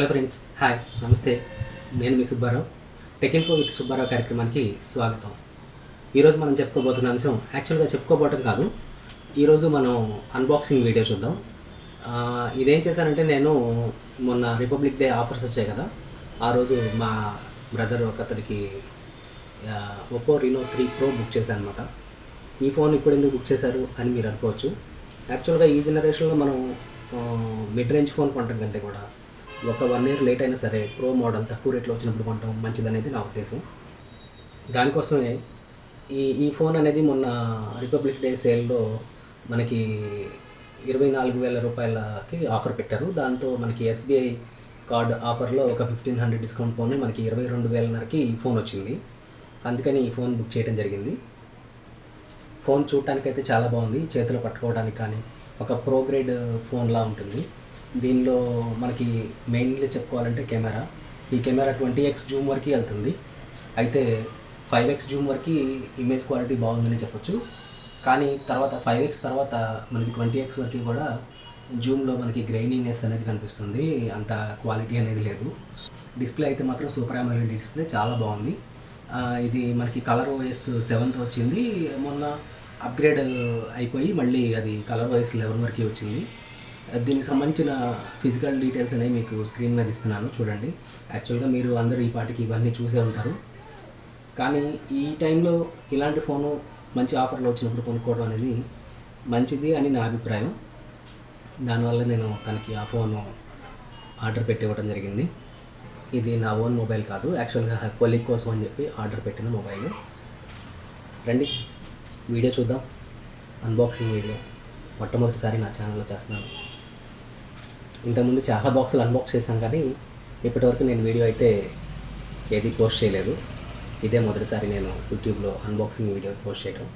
Hello friends, hi, నమస్తే. నేను మీ Subbarao. Tech info with Subbarao కార్యక్రమానికి స్వాగతం. ఈరోజు మనం చెప్పుకోబోతున్న అంశం యాక్చువల్గా చెప్పుకోబోవటం కాదు. ఈరోజు మనం అన్బాక్సింగ్ వీడియో చూద్దాం. ఇదేం చేశానంటే, నేను మొన్న రిపబ్లిక్ డే ఆఫర్స్ వచ్చాయి కదా, ఆ రోజు మా బ్రదర్ ఒకతనికి ఒప్పో రీనో 3 Pro బుక్ చేశాను అనమాట. ఈ ఫోన్ ఇప్పుడు ఎందుకు బుక్ చేశారు అని మీరు అనుకోవచ్చు. యాక్చువల్గా ఈ జనరేషన్లో మనం మిడ్ రేంజ్ ఫోన్ కొనడం కంటే కూడా ఒక 1 year లేట్ అయినా సరే ప్రో మోడల్ తక్కువ రేట్లో వచ్చినప్పుడు కొనడం మంచిదనేది నా ఉద్దేశం. దానికోసమే ఈ ఫోన్ అనేది మొన్న రిపబ్లిక్ డే సేల్లో మనకి 24,000 రూపాయలకి ఆఫర్ పెట్టారు. దాంతో మనకి ఎస్బీఐ కార్డ్ ఆఫర్లో ఒక 1,500 డిస్కౌంట్ ఫోన్ మనకి 22,500కి ఈ ఫోన్ వచ్చింది. అందుకని ఈ ఫోన్ బుక్ చేయడం జరిగింది. ఫోన్ చూడటానికైతే చాలా బాగుంది. చేతిలో పట్టుకోవడానికి కానీ ఒక ప్రో గ్రేడ్ ఫోన్లా ఉంటుంది. దీనిలో మనకి మెయిన్లీ చెప్పుకోవాలంటే ఈ కెమెరా 20x జూమ్ వరకు వెళ్తుంది. అయితే 5x జూమ్ వరకు ఇమేజ్ క్వాలిటీ బాగుందని చెప్పొచ్చు. కానీ తర్వాత 5x తర్వాత మనకి 20x వరకు కూడా జూమ్లో మనకి గ్రైనింగ్నెస్ అనేది కనిపిస్తుంది. అంత క్వాలిటీ అనేది లేదు. డిస్ప్లే అయితే మాత్రం సూపర్ AMOLED డిస్ప్లే, చాలా బాగుంది. ఇది మనకి కలర్ OS 7తో వచ్చింది. మొన్న అప్గ్రేడ్ అయిపోయి మళ్ళీ అది కలర్ OS 11 వరకు వచ్చింది. దీనికి సంబంధించిన ఫిజికల్ డీటెయిల్స్ అనేవి మీకు స్క్రీన్ మీద ఇస్తున్నాను, చూడండి. యాక్చువల్గా మీరు అందరూ ఈ పాటికి ఇవన్నీ చూసే ఉంటారు. కానీ ఈ టైంలో ఇలాంటి ఫోను మంచి ఆఫర్లో వచ్చినప్పుడు కొనుక్కోవడం అనేది మంచిది అని నా అభిప్రాయం. దానివల్ల నేను తనకి ఆ ఫోను ఆర్డర్ పెట్టి ఇవ్వడం జరిగింది. ఇది నా ఓన్ మొబైల్ కాదు, యాక్చువల్గా కొలీగ్ కోసం అని చెప్పి ఆర్డర్ పెట్టిన మొబైల్. రండి వీడియో చూద్దాం. అన్బాక్సింగ్ వీడియో మొట్టమొదటిసారి నా ఛానల్లో చేస్తున్నాను. ఇంతకుముందు చాలా బాక్సులు అన్బాక్స్ చేశాను, కానీ ఇప్పటివరకు నేను వీడియో అయితే ఏది పోస్ట్ చేయలేదు. ఇదే మొదటిసారి నేను యూట్యూబ్లో అన్బాక్సింగ్ వీడియో పోస్ట్ చేయడం.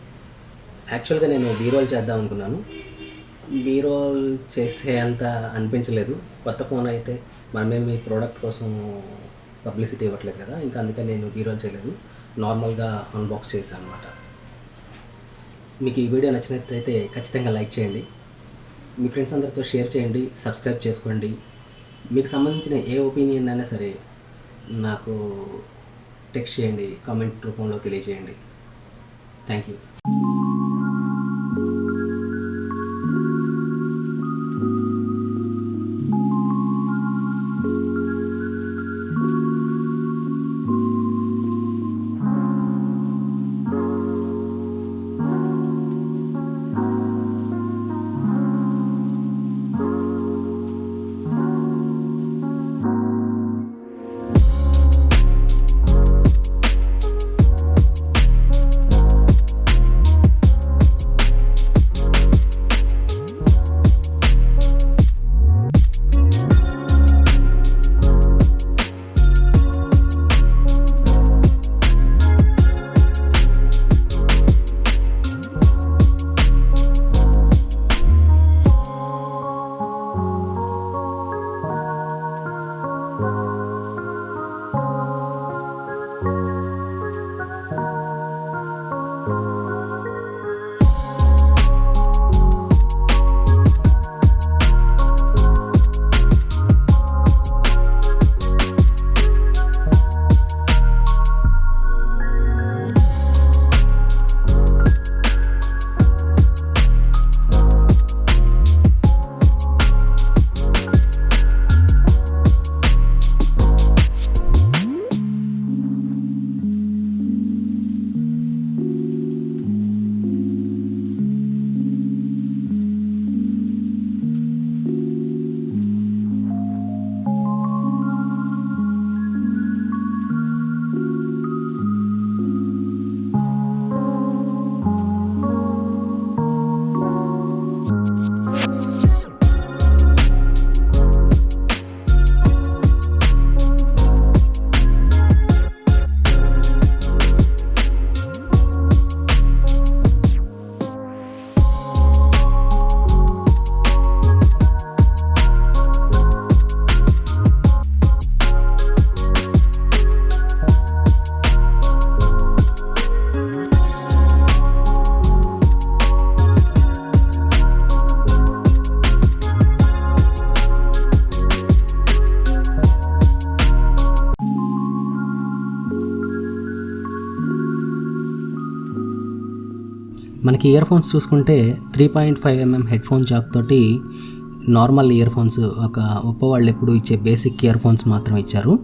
యాక్చువల్గా నేను బీరోల్ చేద్దాం అనుకున్నాను. బీరోల్ చేసే అంత అనిపించలేదు. కొత్త ఫోన్ అయితే మనమేమి ప్రోడక్ట్ కోసం పబ్లిసిటీ ఇవ్వట్లేదు కదా, ఇంకా అందుకని నేను బీరోల్ చేయలేదు. నార్మల్గా అన్బాక్స్ చేశాను అనమాట. మీకు ఈ వీడియో నచ్చినట్లయితే ఖచ్చితంగా లైక్ చేయండి, మీ ఫ్రెండ్స్ అందరితో షేర్ చేయండి, సబ్స్క్రైబ్ చేసుకోండి. మీకు సంబంధించిన ఏ ఒపీనియన్ అయినా సరే నాకు టెక్స్ట్ చేయండి, కామెంట్ రూపంలో తెలియజేయండి. Thank you. మనకి ఇయర్ ఫోన్స్ చూసుకుంటే 3.5mm హెడ్ ఫోన్ జాక్ తోటి నార్మల్ ఇయర్ ఫోన్స్ ఒక ఒప్పో వాళ్ళు ఎప్పుడు ఇచ్చే బేసిక్ ఇయర్ ఫోన్స్ మాత్రం ఇచ్చారు.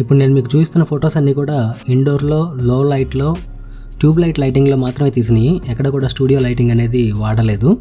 ఇప్పుడు నేను మీకు చూపిస్తున్న ఫొటోస్ అన్నీ కూడా ఇండోర్లో లో లైట్లో ట్యూబ్ లైట్ లైటింగ్లో మాత్రమే తీసినాయి. ఎక్కడ కూడా స్టూడియో లైటింగ్ అనేది వాడలేదు.